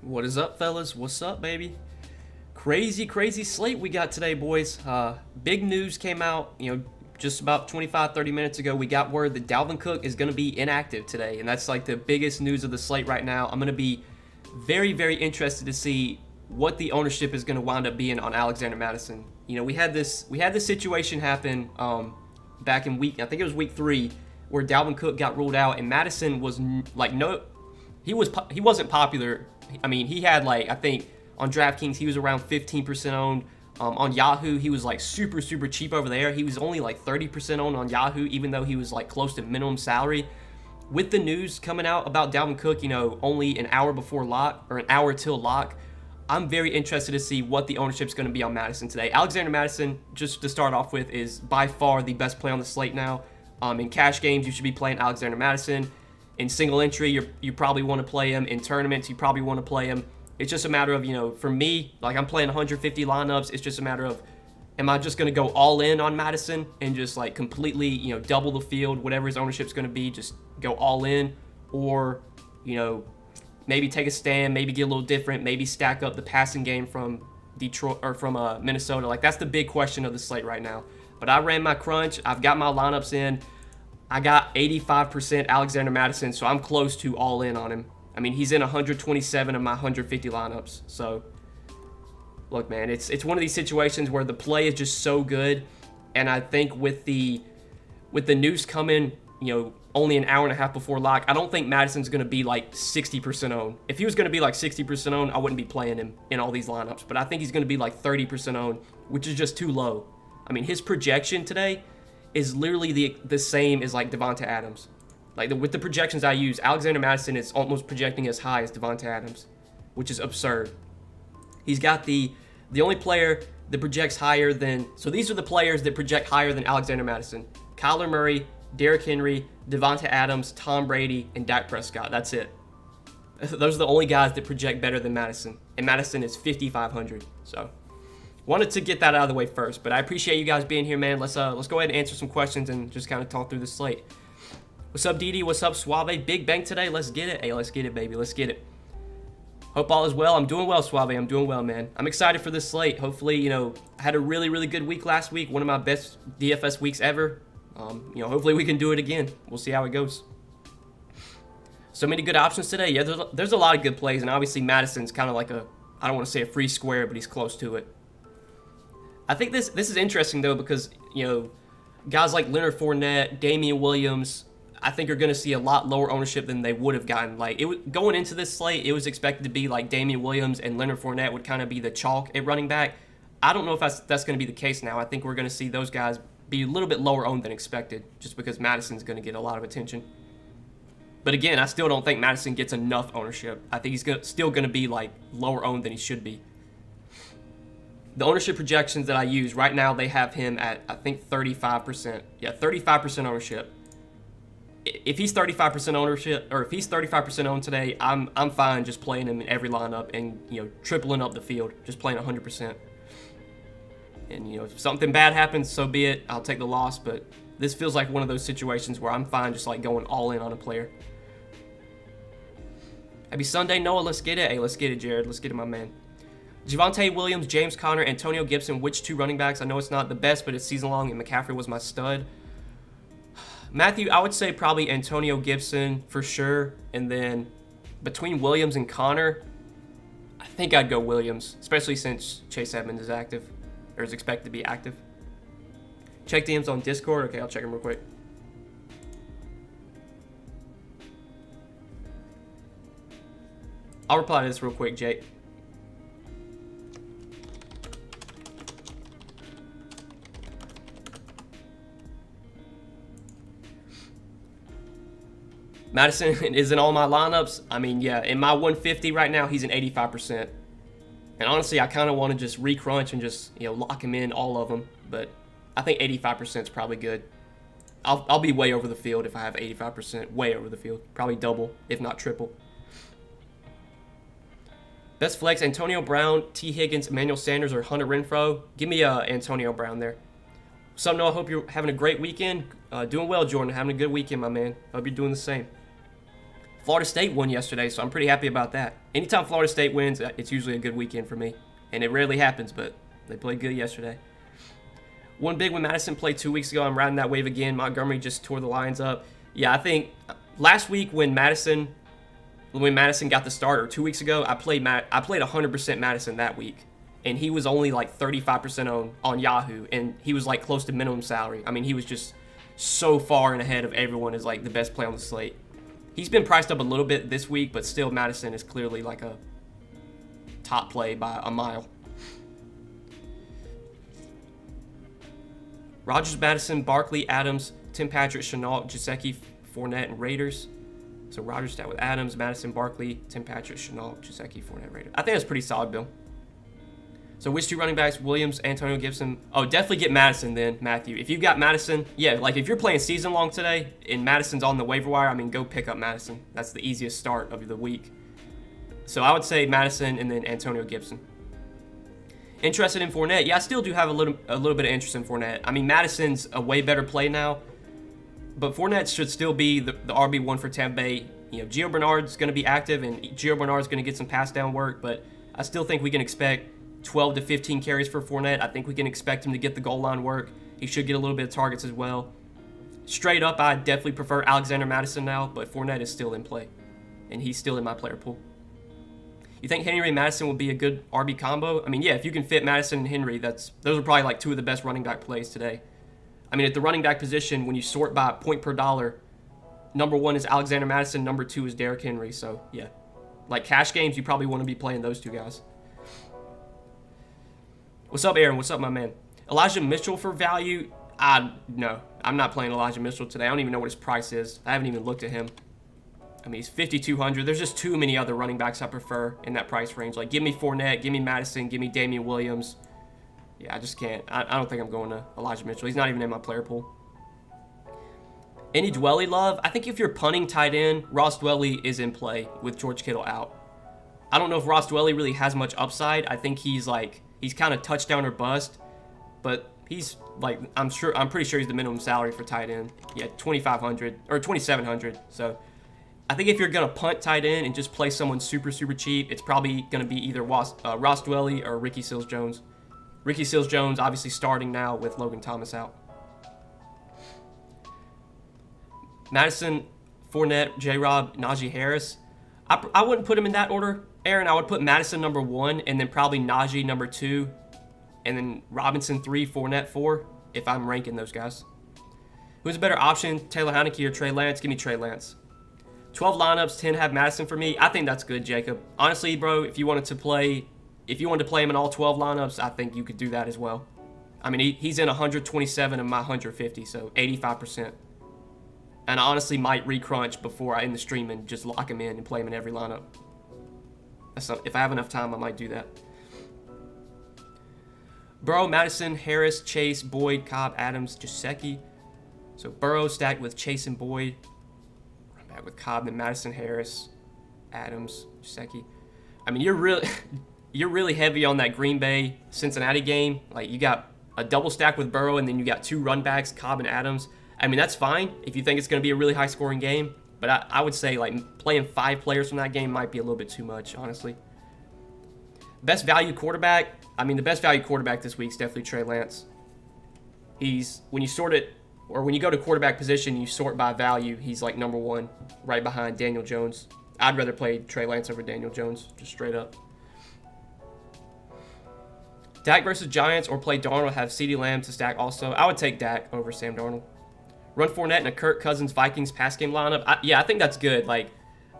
What is up, fellas? What's up, baby? Crazy, crazy slate we got today, boys. Big news came out, just about 25, 30 minutes ago. We got word that Dalvin Cook is going to be inactive today, and that's like the biggest news of the slate right now. I'm going to be very, very interested to see what the ownership is going to wind up being on Alexander Mattison. We had this situation happen back in I think it was week 3, where Dalvin Cook got ruled out, and Mattison was like he wasn't popular. I mean, he had I think on Draftkings he was around 15% owned. On Yahoo he was like super cheap over there. He was only like 30% owned on Yahoo, even though he was like close to minimum salary. With the news coming out about Dalvin Cook, only an hour before lock or an hour till lock, I'm very interested to see what the ownership is going to be on Mattison today. Alexander Mattison, just to start off with, is by far the best play on the slate now. In cash games, you should be playing Alexander Mattison. In single entry, you probably want to play him. In tournaments, you probably want to play him. It's just a matter of, for me, I'm playing 150 lineups. It's just a matter of, am I just going to go all in on Mattison and just completely, double the field, whatever his ownership's going to be, just go all in, or, maybe take a stand, maybe get a little different, maybe stack up the passing game from Detroit or from Minnesota. That's the big question of the slate right now. But I ran my crunch. I've got my lineups in. I got 85% Alexander Mattison, so I'm close to all in on him. I mean, he's in 127 of my 150 lineups. So, look, man, it's one of these situations where the play is just so good, and I think with the news coming, only an hour and a half before lock, I don't think Madison's going to be 60% owned. If he was going to be 60% owned, I wouldn't be playing him in all these lineups. But I think he's going to be 30% owned, which is just too low. I mean, his projection today is literally the same as Devonta Adams. With the projections I use, Alexander Mattison is almost projecting as high as Devonta Adams, which is absurd. He's got the only player that projects higher than, so these are the players that project higher than Alexander Mattison: Kyler Murray, Derrick Henry, Devonta Adams, Tom Brady, and Dak Prescott. That's it. Those are the only guys that project better than Mattison, and Mattison is 5,500. So, wanted to get that out of the way first, but I appreciate you guys being here, man. Let's go ahead and answer some questions and just kind of talk through the slate. What's up, Didi? What's up, Suave? Big bank today. Let's get it. Hey, let's get it, baby. Let's get it. Hope all is well. I'm doing well, Suave. I'm doing well, man. I'm excited for this slate. Hopefully, I had a really, really good week last week. One of my best DFS weeks ever. Hopefully we can do it again. We'll see how it goes. So many good options today. Yeah, there's a lot of good plays, and obviously Madison's kind of I don't want to say a free square, but he's close to it. I think this is interesting, though, because, guys like Leonard Fournette, Damian Williams, I think are going to see a lot lower ownership than they would have gotten. Going into this slate, it was expected to be Damian Williams and Leonard Fournette would kind of be the chalk at running back. I don't know if that's going to be the case now. I think we're going to see those guys be a little bit lower owned than expected, just because Madison's going to get a lot of attention. But again, I still don't think Madison gets enough ownership. I think he's still going to be lower owned than he should be. The ownership projections that I use right now, they have him at, I think, 35%. Yeah, 35% ownership. If he's 35% ownership, or if he's 35% owned today, I'm fine just playing him in every lineup and tripling up the field, just playing 100%. And if something bad happens, so be it. I'll take the loss. But this feels like one of those situations where I'm fine just going all in on a player. Happy Sunday, Noah. Let's get it. Hey, let's get it, Jared. Let's get it, my man. Javonte Williams, James Conner, Antonio Gibson. Which two running backs? I know it's not the best, but it's season long, and McCaffrey was my stud. Matthew, I would say probably Antonio Gibson for sure. And then between Williams and Conner, I think I'd go Williams, especially since Chase Edmonds is active, or is expected to be active. Check DMs on Discord. Okay, I'll check them real quick. I'll reply to this real quick, Jake. Madison is in all my lineups. I mean, yeah, in my 150 right now, he's in 85%. And honestly, I kind of want to just re-crunch and just, lock him in, all of them. But I think 85% is probably good. I'll be way over the field if I have 85%. Way over the field. Probably double, if not triple. Best flex: Antonio Brown, T. Higgins, Emmanuel Sanders, or Hunter Renfrow. Give me Antonio Brown there. So, Noah, I hope you're having a great weekend. Doing well, Jordan. Having a good weekend, my man. Hope you're doing the same. Florida State won yesterday, so I'm pretty happy about that. Anytime Florida State wins, it's usually a good weekend for me. And it rarely happens, but they played good yesterday. One big when Madison played 2 weeks ago. I'm riding that wave again. Montgomery just tore the Lions up. Yeah, I think last week when Madison got the start, or 2 weeks ago, I played 100% Madison that week. And he was only like 35% on Yahoo, and he was like close to minimum salary. I mean, he was just so far and ahead of everyone as like the best play on the slate. He's been priced up a little bit this week, but still Madison is clearly like a top play by a mile. Rodgers, Madison, Barkley, Adams, Tim Patrick, Chenault, Gesicki, Fournette, and Raiders. So Rodgers stacked with Adams, Madison, Barkley, Tim Patrick, Chenault, Gesicki, Fournette, Raiders. I think that's a pretty solid bill. So which two running backs? Williams, Antonio Gibson. Oh, definitely get Madison then, Matthew. If you've got Madison, yeah, like if you're playing season long today and Madison's on the waiver wire, I mean, go pick up Madison. That's the easiest start of the week. So I would say Madison and then Antonio Gibson. Interested in Fournette? Yeah, I still do have a little bit of interest in Fournette. I mean, Madison's a way better play now, but Fournette should still be the RB1 for Tampa Bay. You know, Gio Bernard's going to be active, and Gio Bernard's going to get some pass down work, but I still think we can expect 12 to 15 carries for Fournette. I think we can expect him to get the goal line work. He should get a little bit of targets as well. Straight up, I definitely prefer Alexander Madison now, but Fournette is still in play, and he's still in my player pool. You think Henry and Madison will be a good RB combo? I mean, yeah, if you can fit Madison and Henry, those are probably like two of the best running back plays today. I mean, at the running back position, when you sort by point per dollar, number one is Alexander Madison, number two is Derrick Henry. So, yeah, like cash games, you probably want to be playing those two guys. What's up, Aaron? What's up, my man? Elijah Mitchell for value? No, I'm not playing Elijah Mitchell today. I don't even know what his price is. I haven't even looked at him. I mean, he's 5,200. There's just too many other running backs I prefer in that price range. Like, give me Fournette, give me Madison, give me Damian Williams. Yeah, I just can't. I don't think I'm going to Elijah Mitchell. He's not even in my player pool. Any Dwelly love? I think if you're punting tight end, Ross Dwelly is in play with George Kittle out. I don't know if Ross Dwelly really has much upside. I think he's kind of touchdown or bust, but he's like, I'm pretty sure he's the minimum salary for tight end. Yeah, 2,500 or 2,700. So I think if you're going to punt tight end and just play someone super, super cheap, it's probably going to be either Ross Dwelly or Ricky Seals-Jones. Ricky Seals-Jones obviously starting now with Logan Thomas out. Madison, Fournette, J-Rob, Najee Harris. I wouldn't put him in that order, Aaron. I would put Madison number 1 and then probably Najee number 2 and then Robinson 3, Fournette 4 if I'm ranking those guys. Who's a better option, Taylor Heineke or Trey Lance? Give me Trey Lance. 12 lineups, 10 have Madison for me. I think that's good, Jacob. Honestly, bro, if you wanted to play him in all 12 lineups, I think you could do that as well. I mean, he's in 127 of my 150, so 85%. And I honestly might recrunch before I end the stream and just lock him in and play him in every lineup. If I have enough time, I might do that. Burrow, Madison, Harris, Chase, Boyd, Cobb, Adams, Gesicki. So Burrow stacked with Chase and Boyd. I'm back with Cobb and Madison, Harris, Adams, Gesicki. I mean, you're really heavy on that Green Bay Cincinnati game. Like, you got a double stack with Burrow, and then you got two run backs, Cobb and Adams. I mean, that's fine if you think it's going to be a really high-scoring game. But I would say, like, playing 5 players from that game might be a little bit too much, honestly. Best value quarterback. I mean, the best value quarterback this week is definitely Trey Lance. When you go to quarterback position, you sort by value, he's like number 1, right behind Daniel Jones. I'd rather play Trey Lance over Daniel Jones, just straight up. Dak versus Giants or play Darnold, have CeeDee Lamb to stack also. I would take Dak over Sam Darnold. Run Fournette in a Kirk Cousins Vikings pass game lineup. I think that's good. Like,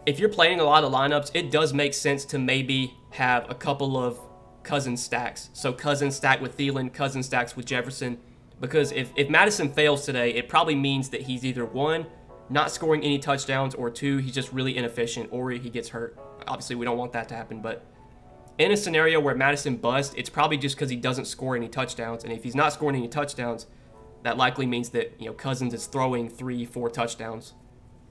if you're playing a lot of lineups, it does make sense to maybe have a couple of Cousins stacks. So Cousins stacked with Thielen, Cousins stacks with Jefferson. Because if Madison fails today, it probably means that he's either 1, not scoring any touchdowns, or 2, he's just really inefficient, or he gets hurt. Obviously, we don't want that to happen, but in a scenario where Madison busts, it's probably just because he doesn't score any touchdowns. And if he's not scoring any touchdowns, that likely means that, Cousins is throwing 3-4 touchdowns.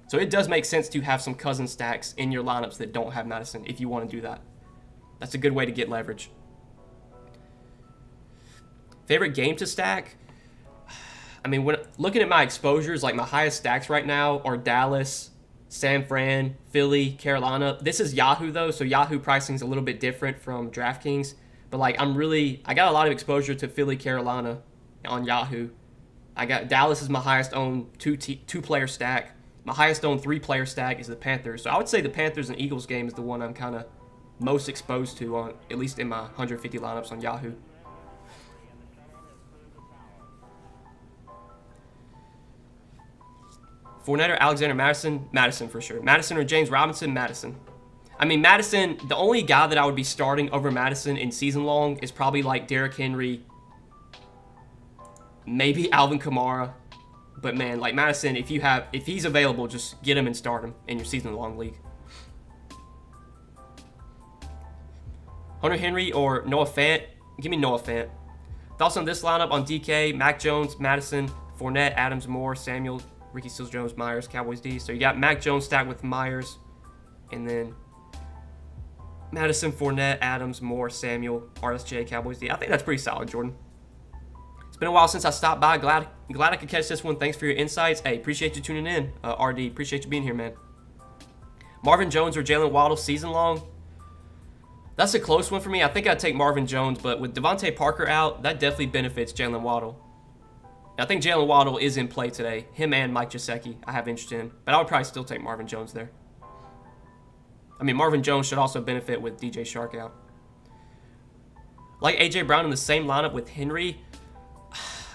So it does make sense to have some Cousins stacks in your lineups that don't have Madison if you want to do that. That's a good way to get leverage. Favorite game to stack? I mean, when looking at my exposures, like my highest stacks right now are Dallas, San Fran, Philly, Carolina. This is Yahoo though, so Yahoo pricing is a little bit different from Draftkings. But like I got a lot of exposure to Philly, Carolina on Yahoo. I got Dallas is my highest owned two player stack. My highest owned 3-player stack is the Panthers. So I would say the Panthers and Eagles game is the one I'm kind of most exposed to on, at least in my 150 lineups on Yahoo. Fournette or Alexander Madison? Madison for sure. Madison or James Robinson? Madison. I mean, Madison, the only guy that I would be starting over Madison in season long is probably like Derrick Henry, maybe Alvin Kamara. But man, like Madison, if he's available, just get him and start him in your season long league. Hunter Henry or Noah Fant? Give me Noah Fant. Thoughts on this lineup on DK, Mac Jones, Madison, Fournette, Adams, Moore, Samuel, Ricky Seals-Jones, Myers, Cowboys D. So you got Mac Jones stacked with Myers, and then Madison, Fournette, Adams, Moore, Samuel, RSJ, Cowboys D. I think that's pretty solid, Jordan. It's been a while since I stopped by. Glad I could catch this one. Thanks for your insights. Hey, appreciate you tuning in, RD. Appreciate you being here, man. Marvin Jones or Jalen Waddle season long? That's a close one for me. I think I'd take Marvin Jones, but with Devontae Parker out, that definitely benefits Jalen Waddle. I think Jalen Waddle is in play today. Him and Mike Gesicki I have interest in, but I would probably still take Marvin Jones there. I mean, Marvin Jones should also benefit with DJ Shark out. Like A.J. Brown in the same lineup with Henry?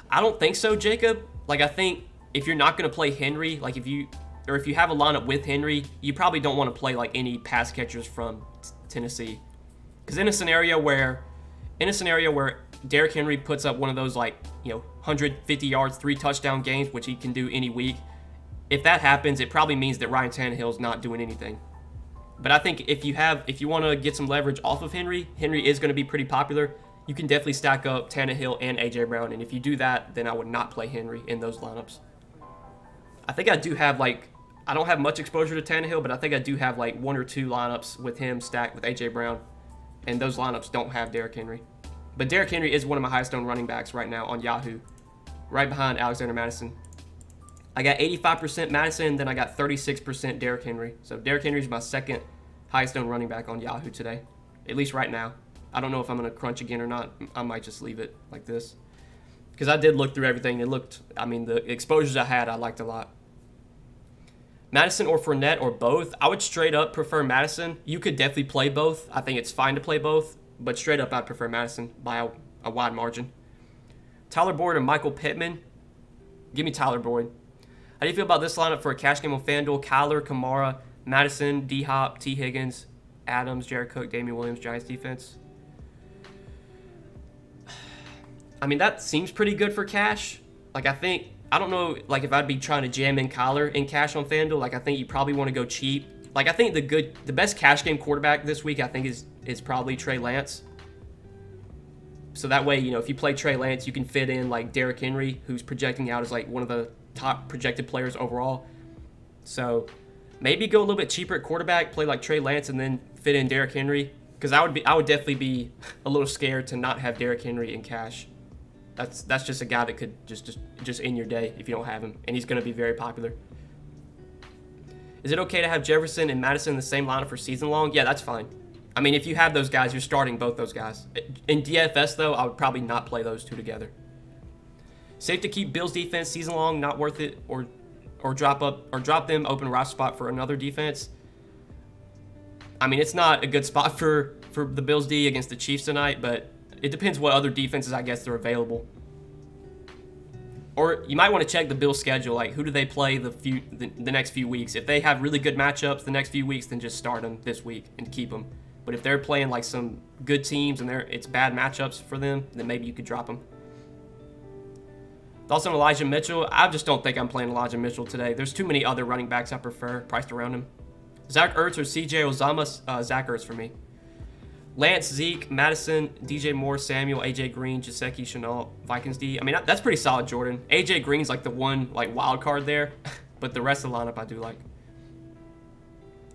I don't think so, Jacob. Like, I think if you're not going to play Henry, like if you have a lineup with Henry, you probably don't want to play like any pass catchers from Tennessee. Because in a scenario where Derrick Henry puts up one of those 150 yards, 3 touchdown games, which he can do any week, if that happens, it probably means that Ryan Tannehill's not doing anything. But I think if you want to get some leverage off of Henry is going to be pretty popular. You can definitely stack up Tannehill and A.J. Brown, and if you do that, then I would not play Henry in those lineups. I think I do have I don't have much exposure to Tannehill, but I think I do have 1 or 2 lineups with him stacked with A.J. Brown, and those lineups don't have Derrick Henry. But Derrick Henry is one of my highest owned running backs right now on Yahoo, right behind Alexander Madison. I got 85% Madison, then I got 36% Derrick Henry. So Derrick Henry is my second highest owned running back on Yahoo today, at least right now. I don't know if I'm going to crunch again or not. I might just leave it like this. Because I did look through everything. The exposures I had, I liked a lot. Madison or Fournette or both? I would straight up prefer Madison. You could definitely play both. I think it's fine to play both. But straight up, I'd prefer Madison by a wide margin. Tyler Boyd or Michael Pittman? Give me Tyler Boyd. How do you feel about this lineup for a cash game on FanDuel? Kyler, Kamara, Madison, D-Hop, T. Higgins, Adams, Jared Cook, Damian Williams, Giants defense. I mean, that seems pretty good for cash. I don't know, if I'd be trying to jam in Kyler in cash on FanDuel. I think you probably want to go cheap. I think the best cash game quarterback this week, I think, is probably Trey Lance. So that way, if you play Trey Lance, you can fit in Derrick Henry, who's projecting out as one of the top projected players overall. So maybe go a little bit cheaper at quarterback, play Trey Lance, and then fit in Derrick Henry. Because I would definitely be a little scared to not have Derrick Henry in cash. That's just a guy that could just end your day if you don't have him, and he's going to be very popular. Is it okay to have Jefferson and Madison in the same lineup for season long? Yeah, that's fine. I mean, if you have those guys, you're starting both those guys. In DFS though, I would probably not play those two together. Safe to keep Bills defense season long, not worth it, or drop them open roster spot for another defense. I mean, it's not a good spot for the Bills D against the Chiefs tonight, but it depends what other defenses I guess are available. Or you might want to check the Bills' schedule, who do they play the next few weeks. If they have really good matchups the next few weeks, then just start them this week and keep them. But if they're playing some good teams and it's bad matchups for them, then maybe you could drop them. Thoughts on Elijah Mitchell? I just don't think I'm playing Elijah Mitchell today. There's too many other running backs I prefer priced around him. Zach Ertz or CJ Uzomah? Zach Ertz for me. Lance, Zeke, Madison, DJ Moore, Samuel, AJ Green, Gesicki, Chenault, Vikings D. I mean, that's pretty solid, Jordan. AJ Green's the one wild card there, but the rest of the lineup I do like.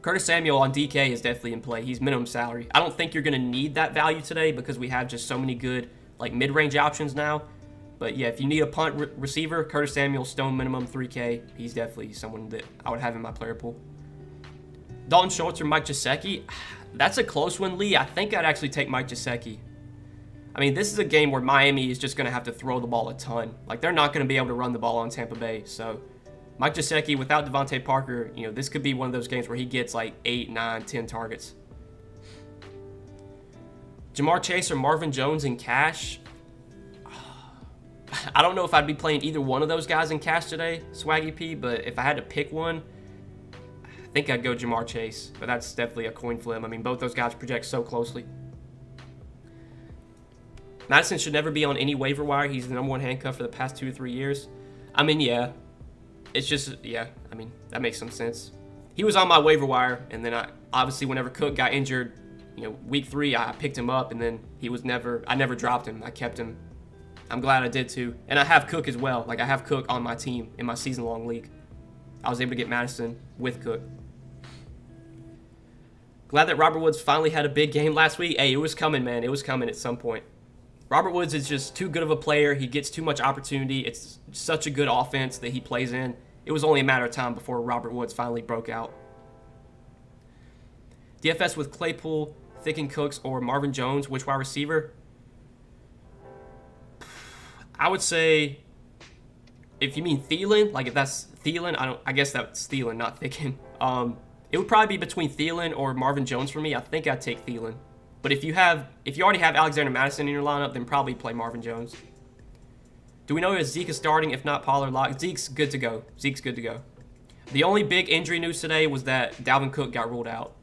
Curtis Samuel on DK is definitely in play. He's minimum salary. I don't think you're going to need that value today because we have just so many good mid-range options now. But yeah, if you need a punt receiver, Curtis Samuel, stone minimum 3K. He's definitely someone that I would have in my player pool. Dalton Schultz or Mike Gesicki? That's a close one, Lee. I think I'd actually take Mike Gesicki. I mean, this is a game where Miami is just going to have to throw the ball a ton. Like, they're not going to be able to run the ball on Tampa Bay. So, Mike Gesicki, without Devontae Parker, this could be one of those games where he gets like 8, 9, 10 targets. Jamar Chase or Marvin Jones in cash? I don't know if I'd be playing either one of those guys in cash today, Swaggy P, but if I had to pick one, I think I'd go Jamar Chase. But that's definitely a coin flip. I mean, both those guys project so closely. Madison should never be on any waiver wire. He's the number one handcuff for the past 2 or 3 years. I mean, yeah. It's just, yeah. I mean, that makes some sense. He was on my waiver wire, and then obviously whenever Cook got injured, week 3, I picked him up, and then I never dropped him. I kept him. I'm glad I did too. And I have Cook as well. Like, I have Cook on my team in my season-long league. I was able to get Madison with Cook. Glad that Robert Woods finally had a big game last week. Hey, it was coming, man. It was coming at some point. Robert Woods is just too good of a player. He gets too much opportunity. It's such a good offense that he plays in. It was only a matter of time before Robert Woods finally broke out. DFS with Claypool, Thicken Cooks, or Marvin Jones. Which wide receiver? I would say, if you mean Thielen, like if that's Thielen, I guess that's Thielen, not Thicken. It would probably be between Thielen or Marvin Jones for me. I think I'd take Thielen. But if you already have Alexander Madison in your lineup, then probably play Marvin Jones. Do we know if Zeke is starting? If not, Pollard lock. Zeke's good to go. Zeke's good to go. The only big injury news today was that Dalvin Cook got ruled out.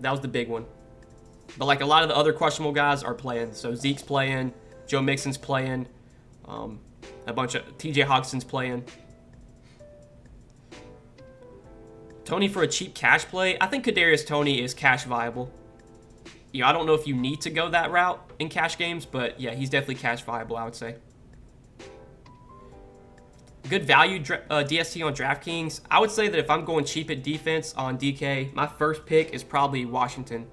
That was the big one. But like a lot of the other questionable guys are playing. So Zeke's playing, Joe Mixon's playing, a bunch of TJ Hawkinson's playing. Tony for a cheap cash play. I think Kadarius Toney is cash viable. I don't know if you need to go that route in cash games, but yeah, he's definitely cash viable, I would say. Good value DST on Draftkings. I would say that if I'm going cheap at defense on DK, my first pick is probably Washington.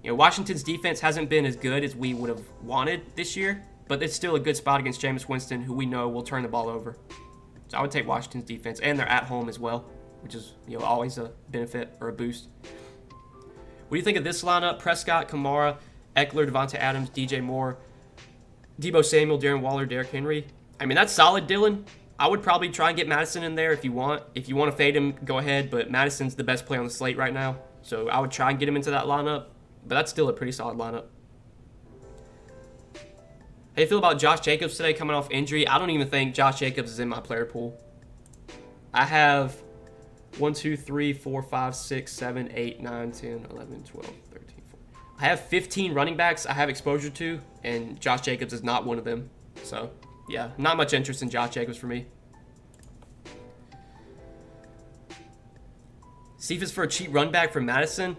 Washington's defense hasn't been as good as we would have wanted this year, but it's still a good spot against Jameis Winston, who we know will turn the ball over. So I would take Washington's defense, and they're at home as well, which is always a benefit or a boost. What do you think of this lineup? Prescott, Kamara, Eckler, Devontae Adams, DJ Moore, Deebo Samuel, Darren Waller, Derrick Henry. I mean, that's solid, Dylan. I would probably try and get Madison in there if you want. If you want to fade him, go ahead, but Madison's the best player on the slate right now. So I would try and get him into that lineup, but that's still a pretty solid lineup. How do you feel about Josh Jacobs today coming off injury? I don't even think Josh Jacobs is in my player pool. I have 1, 2, 3, 4, 5, 6, 7, 8, 9, 10, 11, 12, 13, 14. I have 15 running backs I have exposure to, and Josh Jacobs is not one of them. So, yeah, not much interest in Josh Jacobs for me. Cephas for a cheap run back for Madison.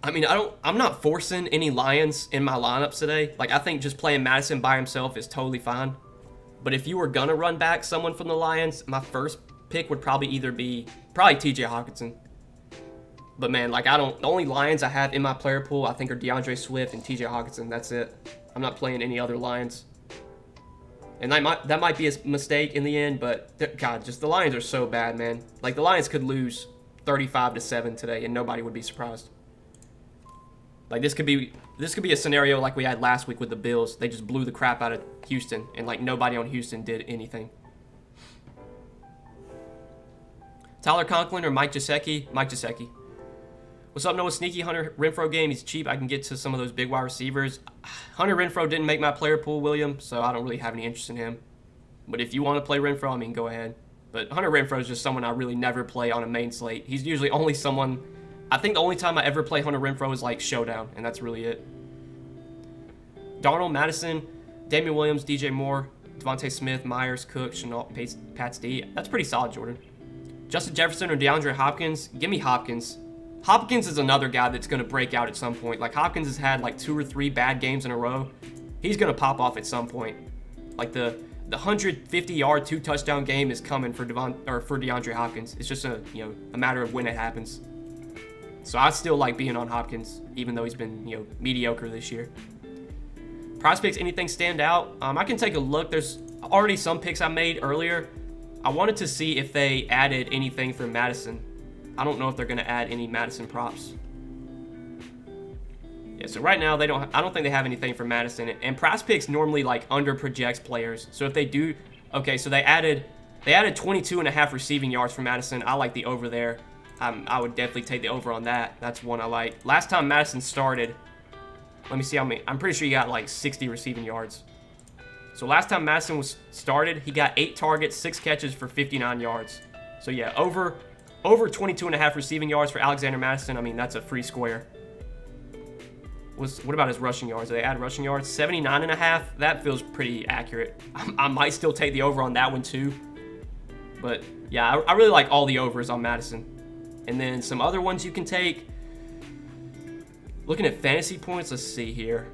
I mean, I'm not forcing any Lions in my lineups today. Like, I think just playing Madison by himself is totally fine. But if you were gonna run back someone from the Lions, my first pick would probably be TJ Hawkinson. But man, like the only Lions I have in my player pool I think are DeAndre Swift and TJ Hawkinson. That's it. I'm not playing any other Lions. And that might be a mistake in the end, but God, just the Lions are so bad, man. Like the Lions could lose 35-7 today and nobody would be surprised. Like this could be a scenario like we had last week with the Bills. They just blew the crap out of Houston and like nobody on Houston did anything. Tyler Conklin or Mike Gesicki? Mike Gesicki. What's up, Noah? Sneaky Hunter Renfrow game. He's cheap. I can get to some of those big wide receivers. Hunter Renfrow didn't make my player pool, William, so I don't really have any interest in him. But if you want to play Renfrow, I mean, go ahead. But Hunter Renfrow is just someone I really never play on a main slate. He's usually only someone... I think the only time I ever play Hunter Renfrow is like Showdown, and that's really it. Darnold, Madison, Damian Williams, DJ Moore, Devontae Smith, Myers, Cook, Chenault, Pats D. That's pretty solid, Jordan. Justin Jefferson or DeAndre Hopkins? Give me Hopkins. Hopkins is another guy that's going to break out at some point. Like, Hopkins has had like 2 or 3 bad games in a row. He's going to pop off at some point. Like, the 150-yard, 2-touchdown game is coming for DeAndre Hopkins. It's just a matter of when it happens. So I still like being on Hopkins, even though he's been, mediocre this year. Prospects, anything stand out? I can take a look. There's already some picks I made earlier. I wanted to see if they added anything for Madison. I don't know if they're going to add any Madison props. Yeah, so right now I don't think they have anything for Madison. And Prize Picks normally like under projects players. So if they do, okay, so they added 22.5 receiving yards for Madison. I like the over there. I would definitely take the over on that. That's one I like. Last time Madison started, let me see how many. I'm pretty sure he got like 60 receiving yards. So last time Madison was started, he got 8 targets, 6 catches for 59 yards. So yeah, over 22.5 receiving yards for Alexander Madison. I mean, that's a free square. What about his rushing yards? They add rushing yards, 79.5. That feels pretty accurate. I might still take the over on that one too. But yeah, I really like all the overs on Madison. And then some other ones you can take. Looking at fantasy points, let's see here.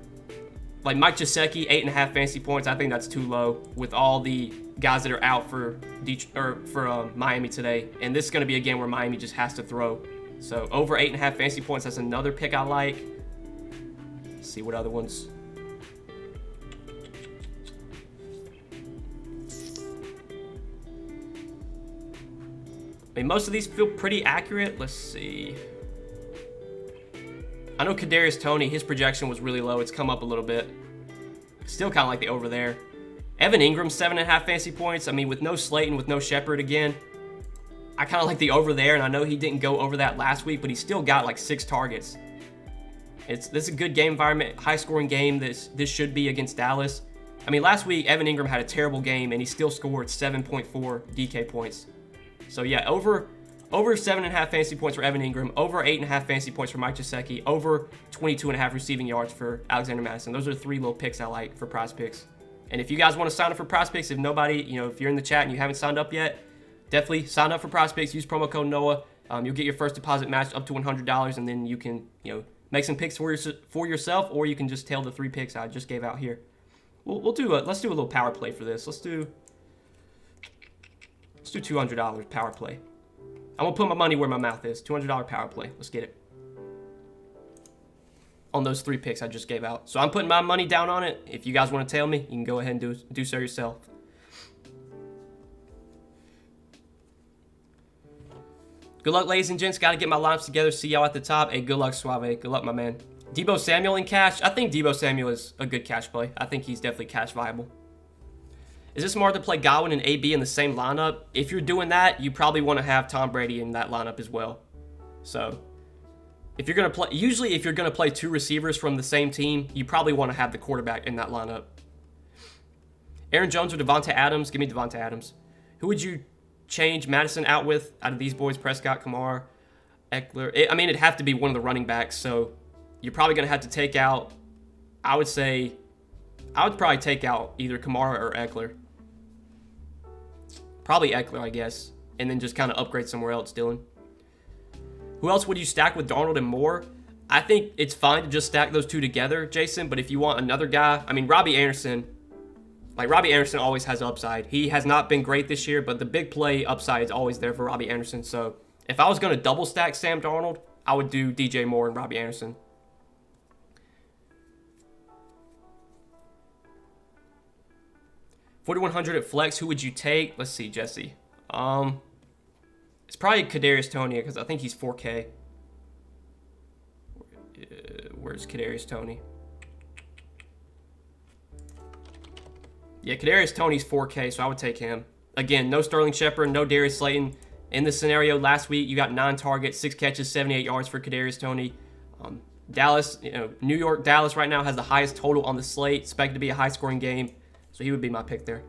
Like Mike Gesicki, 8.5 fantasy points. I think that's too low with all the guys that are out for Miami today. And this is going to be a game where Miami just has to throw. So over 8.5 fantasy points. That's another pick I like. Let's see what other ones. I mean, most of these feel pretty accurate. Let's see. I know Kadarius Toney, his projection was really low. It's come up a little bit. Still kind of like the over there. Evan Ingram, 7.5 fantasy points. I mean, with no Slayton, with no Shepard again, I kind of like the over there. And I know he didn't go over that last week, but he still got like 6 targets. This is a good game environment, high-scoring game. This should be against Dallas. I mean, last week, Evan Ingram had a terrible game, and he still scored 7.4 DK points. So yeah, over 7.5 fantasy points for Evan Ingram, over 8.5 fantasy points for Mike Gesicki, over 22.5 receiving yards for Alexander Madison. Those are 3 little picks I like for Prize Picks. And if you guys want to sign up for Prize Picks, if you're in the chat and you haven't signed up yet, definitely sign up for Prize Picks. Use promo code Noah. You'll get your first deposit matched up to $100, and then you can make some picks for yourself, or you can just tail the 3 picks I just gave out here. Let's do a little power play for this. Let's do $200 power play. I'm going to put my money where my mouth is. $200 power play. Let's get it. On those 3 picks I just gave out. So I'm putting my money down on it. If you guys want to tail me, you can go ahead and do so yourself. Good luck, ladies and gents. Got to get my lineups together. See y'all at the top. Hey, good luck, Suave. Good luck, my man. Deebo Samuel in cash. I think Deebo Samuel is a good cash play. I think he's definitely cash viable. Is it smart to play Godwin and AB in the same lineup? If you're doing that, you probably want to have Tom Brady in that lineup as well. So, if you're going to play, usually if you're going to play 2 receivers from the same team, you probably want to have the quarterback in that lineup. Aaron Jones or Devontae Adams? Give me Devontae Adams. Who would you change Madison out of these boys? Prescott, Kamara, Eckler. It'd have to be one of the running backs. So, you're probably going to have to take out, I would probably take out either Kamara or Eckler. Probably Eckler, I guess. And then just kind of upgrade somewhere else, Dylan. Who else would you stack with Darnold and Moore? I think it's fine to just stack those 2 together, Jason. But if you want another guy, Robbie Anderson. Robbie Anderson always has upside. He has not been great this year, but the big play upside is always there for Robbie Anderson. So if I was going to double stack Sam Darnold, I would do DJ Moore and Robbie Anderson. $4,100 at flex. Who would you take? Let's see, Jesse. It's probably Kadarius Toney because I think he's 4K. Where's Kadarius Toney? Yeah, Kadarius Toney's 4K, so I would take him. Again, no Sterling Shepard, no Darius Slayton. In this scenario last week, you got 9 targets, 6 catches, 78 yards for Kadarius Toney. Dallas, New York, Dallas right now has the highest total on the slate. Expected to be a high-scoring game. So he would be my pick there.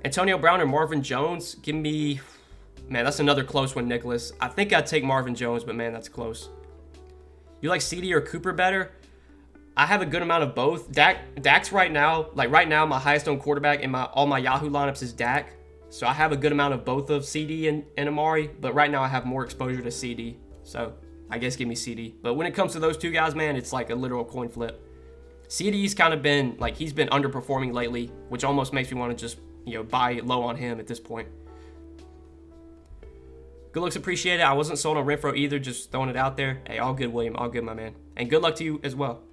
Antonio Brown or Marvin Jones? Give me... Man, that's another close one, Nicholas. I think I'd take Marvin Jones, but man, that's close. You like CD or Cooper better? I have a good amount of both. Dak's right now, my highest owned quarterback in all my Yahoo lineups is Dak. So I have a good amount of both of CD and Amari, but right now I have more exposure to CD. So I guess give me CD. But when it comes to those 2 guys, man, it's like a literal coin flip. CD's kind of been, he's been underperforming lately, which almost makes me want to just, buy low on him at this point. Good looks appreciated. I wasn't sold on Renfro either, just throwing it out there. Hey, all good, William. All good, my man. And good luck to you as well.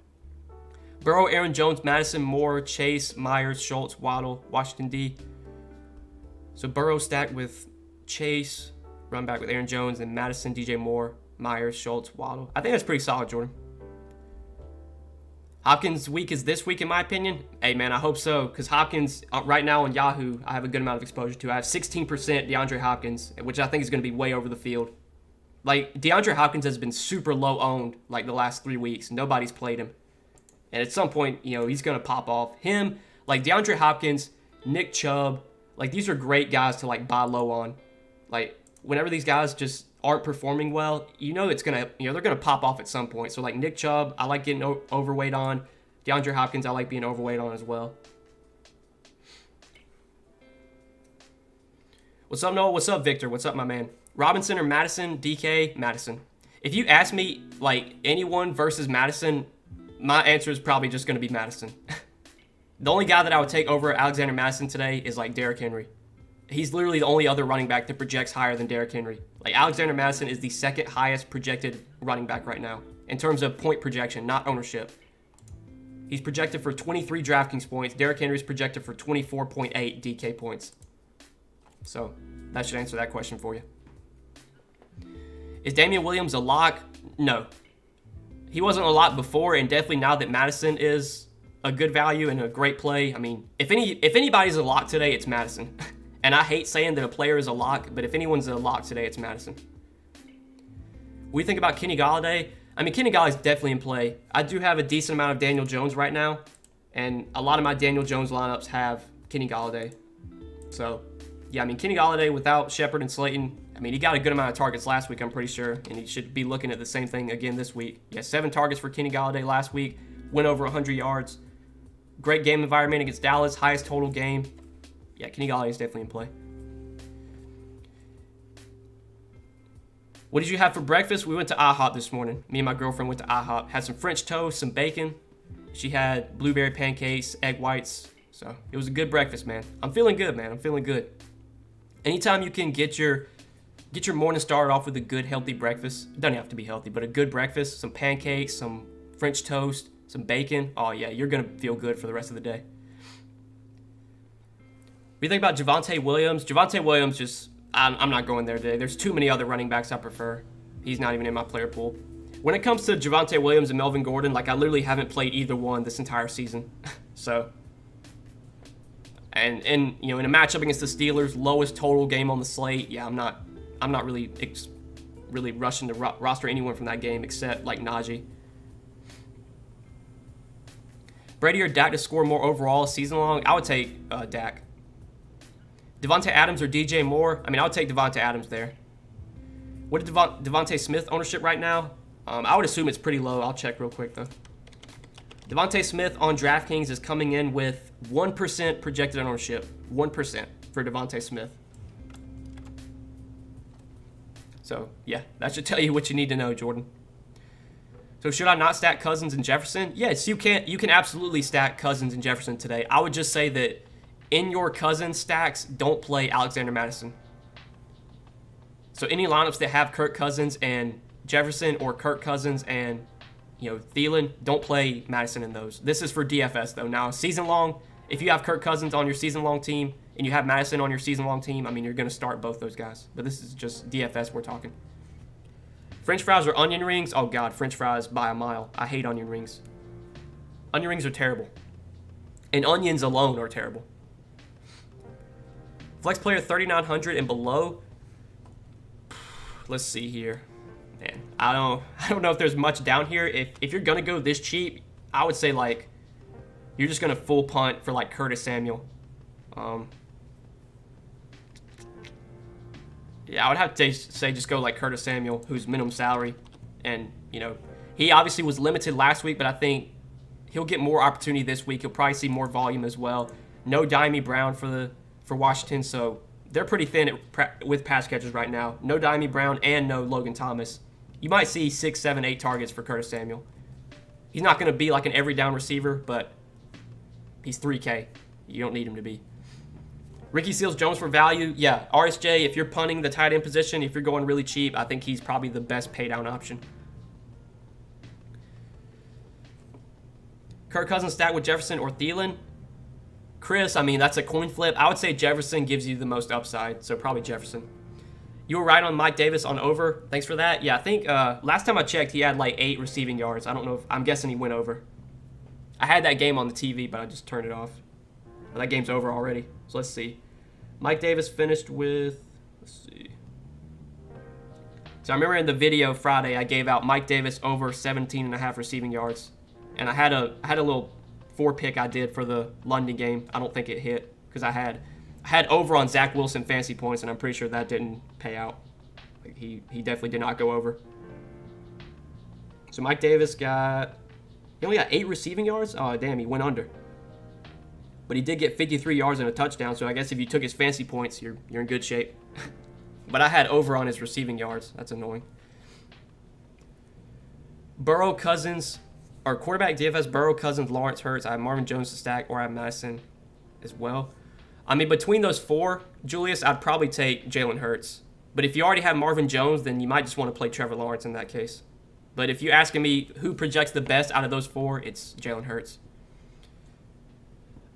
Burrow, Aaron Jones, Madison, Moore, Chase, Myers, Schultz, Waddle, Washington D. So Burrow stacked with Chase, Run back with Aaron Jones and Madison, DJ Moore, Myers, Schultz, Waddle. I think that's pretty solid, Jordan. Hopkins' week is this week, in my opinion. Hey, man, I hope so, because Hopkins, right now on Yahoo, I have a good amount of exposure to. I have 16% DeAndre Hopkins, which I think is going to be way over the field. Like, DeAndre Hopkins has been super low owned, like, the last 3 weeks. Nobody's played him. And at some point, you know, he's going to pop off. Him, like, DeAndre Hopkins, Nick Chubb, like, these are great guys to, like, buy low on. Like, whenever these guys just aren't performing well, you know it's gonna, you know, they're gonna pop off at some point. So like Nick Chubb, I like getting overweight on. DeAndre Hopkins, I like being overweight on as well. What's up, Noah? What's up, Victor? What's up, my man? Robinson or Madison? DK, Madison. If you ask me like anyone versus Madison, my answer is probably just gonna be Madison. The only guy that I would take over Alexander Madison today is like Derrick Henry. He's literally the only other running back that projects higher than Derrick Henry. Like, Alexander Madison is the second highest projected running back right now in terms of point projection, not ownership. He's projected for 23 Draftkings points. Derrick Henry's projected for 24.8 DK points. So, that should answer that question for you. Is Damian Williams a lock? No. He wasn't a lock before, and definitely now that Madison is a good value and a great play. I mean, if anybody's a lock today, it's Madison. And I hate saying that a player is a lock, but if anyone's a lock today, it's Madison. We think about Kenny Golladay. I mean, Kenny Galladay's definitely in play. I do have a decent amount of Daniel Jones right now, and a lot of my Daniel Jones lineups have Kenny Golladay. So, yeah, I mean, Kenny Golladay without Shepard and Slayton, I mean, he got a good amount of targets last week, I'm pretty sure, and he should be looking at the same thing again this week. Yeah, 7 targets for Kenny Golladay last week, went over 100 yards. Great game environment against Dallas, highest total game. Yeah, Kenny Golladay is definitely in play. What did you have for breakfast? We went to IHOP this morning. Me and my girlfriend went to IHOP. Had some French toast, some bacon. She had blueberry pancakes, egg whites. So it was a good breakfast, man. I'm feeling good, man. I'm feeling good. Anytime you can get your morning started off with a good, healthy breakfast. It doesn't have to be healthy, but a good breakfast. Some pancakes, some French toast, some bacon. Oh, yeah, you're going to feel good for the rest of the day. We think about Javonte Williams. Javonte Williams just, I'm not going there today. There's too many other running backs I prefer. He's not even in my player pool. When it comes to Javonte Williams and Melvin Gordon, like I literally haven't played either one this entire season. So, and you know, in a matchup against the Steelers, lowest total game on the slate, yeah, I'm not really rushing to roster anyone from that game except like Najee. Brady or Dak to score more overall season long? I would take Dak. Devontae Adams or DJ Moore? I mean, I would take Devontae Adams there. What is Devontae Smith ownership right now? I would assume it's pretty low. I'll check real quick, though. Devontae Smith on Draftkings is coming in with 1% projected ownership. 1% for Devontae Smith. So, yeah, that should tell you what you need to know, Jordan. So, should I not stack Cousins and Jefferson? Yes, you can. You can absolutely stack Cousins and Jefferson today. I would just say that in your Cousins stacks, don't play Alexander Madison. So any lineups that have Kirk Cousins and Jefferson or Kirk Cousins and, you know, Thielen, don't play Madison in those. This is for DFS, though. Now, season long, if you have Kirk Cousins on your season long team and you have Madison on your season long team, I mean, you're going to start both those guys. But this is just DFS we're talking. French fries or onion rings? Oh, God, French fries by a mile. I hate onion rings. Onion rings are terrible. And onions alone are terrible. Flex player 3,900 and below. Let's see here. Man, I don't know if there's much down here. If you're gonna go this cheap, I would say like you're just gonna full punt for like Curtis Samuel. Yeah, I would have to say just go like Curtis Samuel, who's minimum salary, and you know he obviously was limited last week, but I think he'll get more opportunity this week. He'll probably see more volume as well. No Dimey Brown for Washington, so they're pretty thin with pass catchers right now. No Dimey Brown and no Logan Thomas. You might see 6, 7, 8 targets for Curtis Samuel. He's not going to be like an every down receiver, but he's 3K. You don't need him to be. Ricky Seals-Jones for value. Yeah, RSJ, if you're punting the tight end position, if you're going really cheap, I think he's probably the best pay down option. Kirk Cousins stacked with Jefferson or Thielen. Chris, I mean, that's a coin flip. I would say Jefferson gives you the most upside, so probably Jefferson. You were right on Mike Davis on over. Thanks for that. Yeah, I think last time I checked, he had like 8 receiving yards. I don't know if I'm guessing he went over. I had that game on the TV, but I just turned it off. That game's over already. So let's see. Mike Davis finished with. Let's see. So I remember in the video Friday, I gave out Mike Davis over 17.5 receiving yards, and I had a little 4-pick I did for the London game. I don't think it hit because I had over on Zach Wilson fantasy points, and I'm pretty sure that didn't pay out. Like he definitely did not go over. So Mike Davis he only got 8 receiving yards. Oh damn, he went under. But he did get 53 yards and a touchdown. So I guess if you took his fantasy points, you're in good shape. But I had over on his receiving yards. That's annoying. Burrow, Cousins, or quarterback DFS, Burrow, Cousins, Lawrence, Hurts. I have Marvin Jones to stack, or I have Madison as well. I mean, between those 4, Julius, I'd probably take Jalen Hurts. But if you already have Marvin Jones, then you might just want to play Trevor Lawrence in that case. But if you're asking me who projects the best out of those 4, it's Jalen Hurts.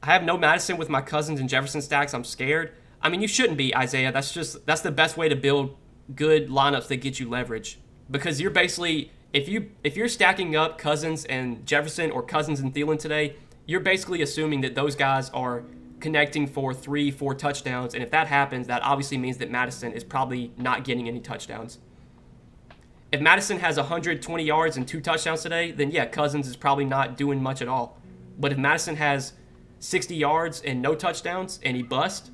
I have no Madison with my Cousins and Jefferson stacks. I'm scared. I mean, you shouldn't be, Isaiah. That's the best way to build good lineups that get you leverage. Because you're basically, if you're stacking up Cousins and Jefferson or Cousins and Thielen today, you're basically assuming that those guys are connecting for 3-4 touchdowns. And if that happens, that obviously means that Madison is probably not getting any touchdowns. If Madison has 120 yards and 2 touchdowns today, then yeah, Cousins is probably not doing much at all. But if Madison has 60 yards and no touchdowns and he busts,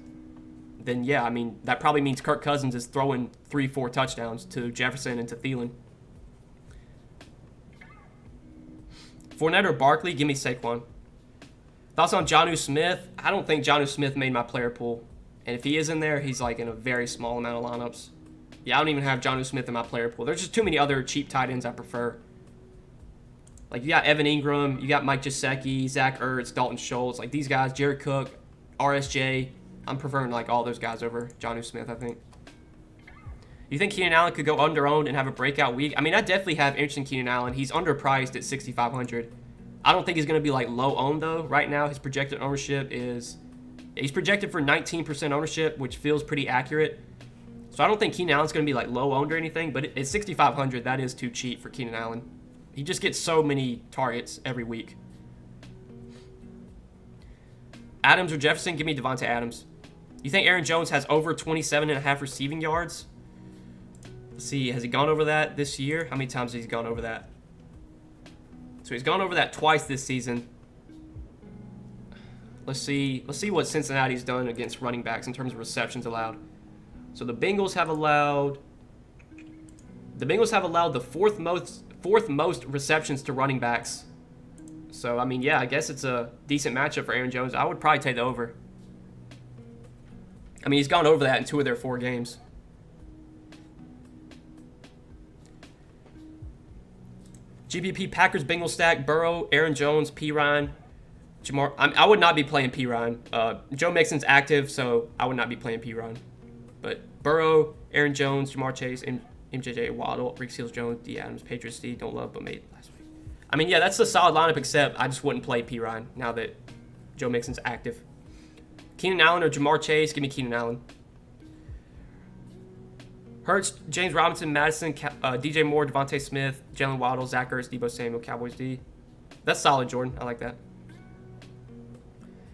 then yeah, I mean, that probably means Kirk Cousins is throwing 3-4 touchdowns to Jefferson and to Thielen. Fournette or Barkley? Give me Saquon. Thoughts on Jonnu Smith? I don't think Jonnu Smith made my player pool. And if he is in there, he's like in a very small amount of lineups. Yeah, I don't even have Jonnu Smith in my player pool. There's just too many other cheap tight ends I prefer. Like, you got Evan Ingram, you got Mike Gesicki, Zach Ertz, Dalton Schultz. Like, these guys, Jared Cook, RSJ. I'm preferring, like, all those guys over Jonnu Smith, I think. You think Keenan Allen could go under-owned and have a breakout week? I mean, I definitely have interest in Keenan Allen. He's underpriced at $6,500. I don't think he's going to be, like, low-owned, though. Right now, his projected ownership is... He's projected for 19% ownership, which feels pretty accurate. So I don't think Keenan Allen's going to be, like, low-owned or anything. But at $6,500, that is too cheap for Keenan Allen. He just gets so many targets every week. Adams or Jefferson? Give me Devontae Adams. You think Aaron Jones has over 27.5 receiving yards? Let's see. Has he gone over that this year? How many times has he gone over that? So he's gone over that twice this season. Let's see what Cincinnati's done against running backs in terms of receptions allowed. So the Bengals have allowed the fourth most receptions to running backs. So I mean, yeah, I guess it's a decent matchup for Aaron Jones. I would probably take the over. I mean, he's gone over that in 2 of their 4 games. GPP Packers Bengals stack: Burrow, Aaron Jones, P. Ryan, Jamar. I would not be playing P. Ryan. Joe Mixon's active, so I would not be playing P. Ryan. But Burrow, Aaron Jones, Jamar Chase, MJJ, Waddle, Rick Seals-Jones, D. Adams, Patriots D. Don't love but made last week. I mean, yeah, that's a solid lineup. Except I just wouldn't play P. Ryan now that Joe Mixon's active. Keenan Allen or Jamar Chase? Give me Keenan Allen. Hurts, James Robinson, Madison, DJ Moore, Devontae Smith, Jalen Waddle, Zach Ertz, Deebo Samuel, Cowboys D. That's solid, Jordan. I like that.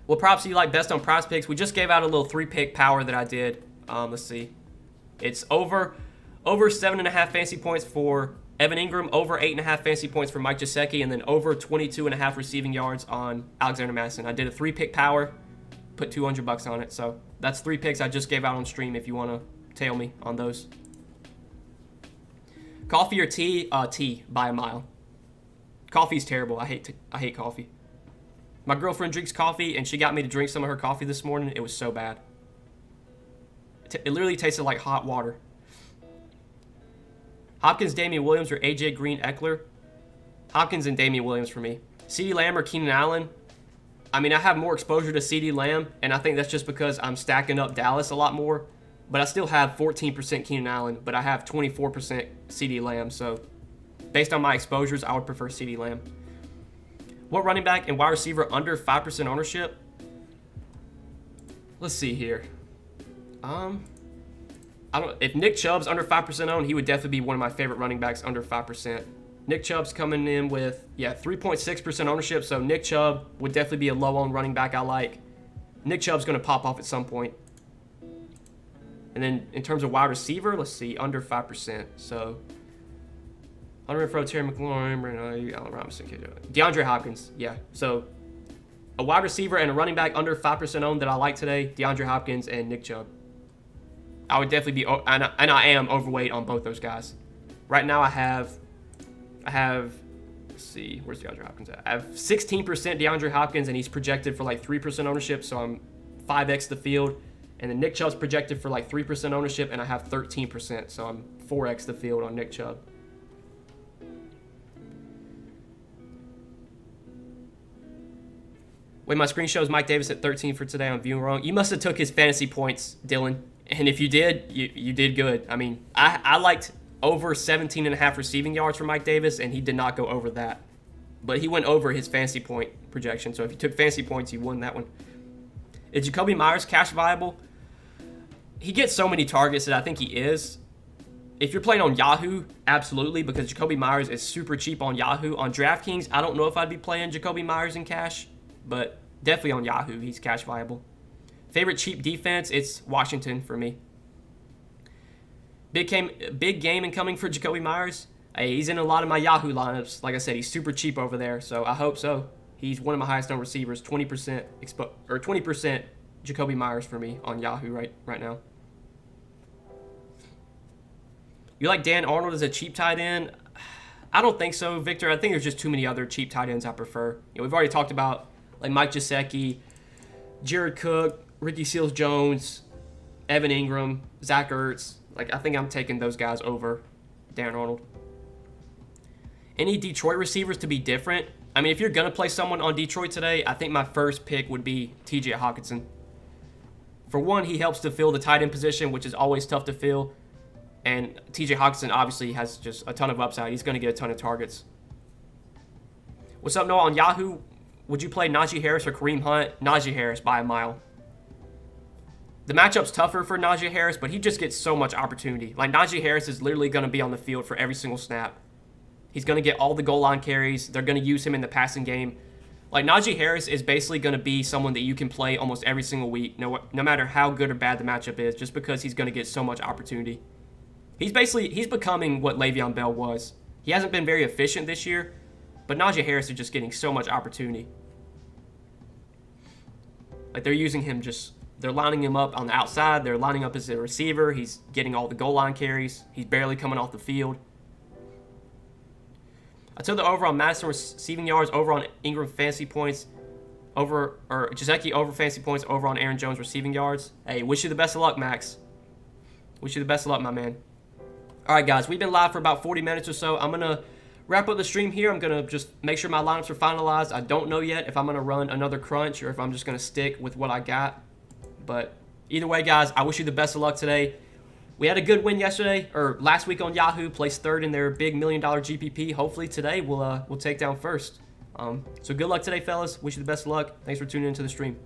What props do you like best on Prize Picks? We just gave out a little 3-pick power that I did. Let's see. It's over 7.5 fantasy points for Evan Ingram, over 8.5 fantasy points for Mike Gesicki, and then over 22.5 receiving yards on Alexander Madison. I did a 3-pick power. Put $200 on it. So that's 3 picks I just gave out on stream if you want to tail me on those. Coffee or tea? Tea by a mile. Coffee's terrible. I hate coffee. My girlfriend drinks coffee, and she got me to drink some of her coffee this morning. It was so bad. It literally tasted like hot water. Hopkins, Damian Williams, or AJ Green, Eckler? Hopkins and Damian Williams for me. CeeDee Lamb or Keenan Allen? I mean, I have more exposure to CeeDee Lamb, and I think that's just because I'm stacking up Dallas a lot more. But I still have 14% Keenan Allen, but I have 24% CeeDee Lamb. So based on my exposures, I would prefer CeeDee Lamb. What running back and wide receiver under 5% ownership? Let's see here. I if Nick Chubb's under 5% owned, he would definitely be one of my favorite running backs under 5%. Nick Chubb's coming in with 3.6% ownership, so Nick Chubb would definitely be a low-owned running back I like. Nick Chubb's going to pop off at some point. And then in terms of wide receiver, let's see, under 5%. So Hunter Renfrow, Terry McLaurin, Allen Robinson, DeAndre Hopkins. Yeah, so a wide receiver and a running back under 5% owned that I like today, DeAndre Hopkins and Nick Chubb. I would definitely be, and I am overweight on both those guys. Right now I have, let's see, where's DeAndre Hopkins at? I have 16% DeAndre Hopkins, and he's projected for like 3% ownership, so I'm 5x the field. And then Nick Chubb's projected for like 3% ownership, and I have 13%, so I'm 4x the field on Nick Chubb. Wait, my screen shows Mike Davis at 13 for today. I'm viewing wrong. You must have took his fantasy points, Dylan. And if you did, you did good. I mean, I liked over 17.5 receiving yards for Mike Davis, and he did not go over that. But he went over his fantasy point projection. So if you took fantasy points, you won that one. Is Jacoby Myers cash viable? He gets so many targets that I think he is. If you're playing on Yahoo, absolutely, because Jacoby Myers is super cheap on Yahoo. On Draftkings, I don't know if I'd be playing Jacoby Myers in cash, but definitely on Yahoo, he's cash viable. Favorite cheap defense, it's Washington for me. Big game incoming for Jacoby Myers. Hey, he's in a lot of my Yahoo lineups. Like I said, he's super cheap over there, so I hope so. He's one of my highest owned receivers, 20% Jacoby Myers for me on Yahoo right now. You like Dan Arnold as a cheap tight end? I don't think so, Victor. I think there's just too many other cheap tight ends I prefer. We've already talked about like Mike Gesicki, Jared Cook, Ricky Seals-Jones, Evan Ingram, Zach Ertz. Like, I think I'm taking those guys over Dan Arnold. Any Detroit receivers to be different? I mean, if you're going to play someone on Detroit today, I think my first pick would be TJ Hockenson. For one, he helps to fill the tight end position, which is always tough to fill. And TJ Hockenson obviously has just a ton of upside. He's going to get a ton of targets. What's up, Noah? On Yahoo, would you play Najee Harris or Kareem Hunt? Najee Harris by a mile. The matchup's tougher for Najee Harris, but he just gets so much opportunity. Like, Najee Harris is literally going to be on the field for every single snap. He's going to get all the goal line carries. They're going to use him in the passing game. Like, Najee Harris is basically going to be someone that you can play almost every single week, no matter how good or bad the matchup is, just because he's going to get so much opportunity. He's becoming what Le'Veon Bell was. He hasn't been very efficient this year, but Najee Harris is just getting so much opportunity. Like, they're lining him up on the outside. They're lining up as a receiver. He's getting all the goal line carries. He's barely coming off the field. I took the over on Madison receiving yards, over on Ingram fantasy points, or Gesicki over fantasy points, over on Aaron Jones receiving yards. Hey, wish you the best of luck, Max. Wish you the best of luck, my man. All right, guys, we've been live for about 40 minutes or so. I'm going to wrap up the stream here. I'm going to just make sure my lineups are finalized. I don't know yet if I'm going to run another crunch or if I'm just going to stick with what I got. But either way, guys, I wish you the best of luck today. We had a good win last week on Yahoo, placed third in their big $1 million GPP. Hopefully today we'll take down first. So good luck today, fellas. Wish you the best of luck. Thanks for tuning into the stream.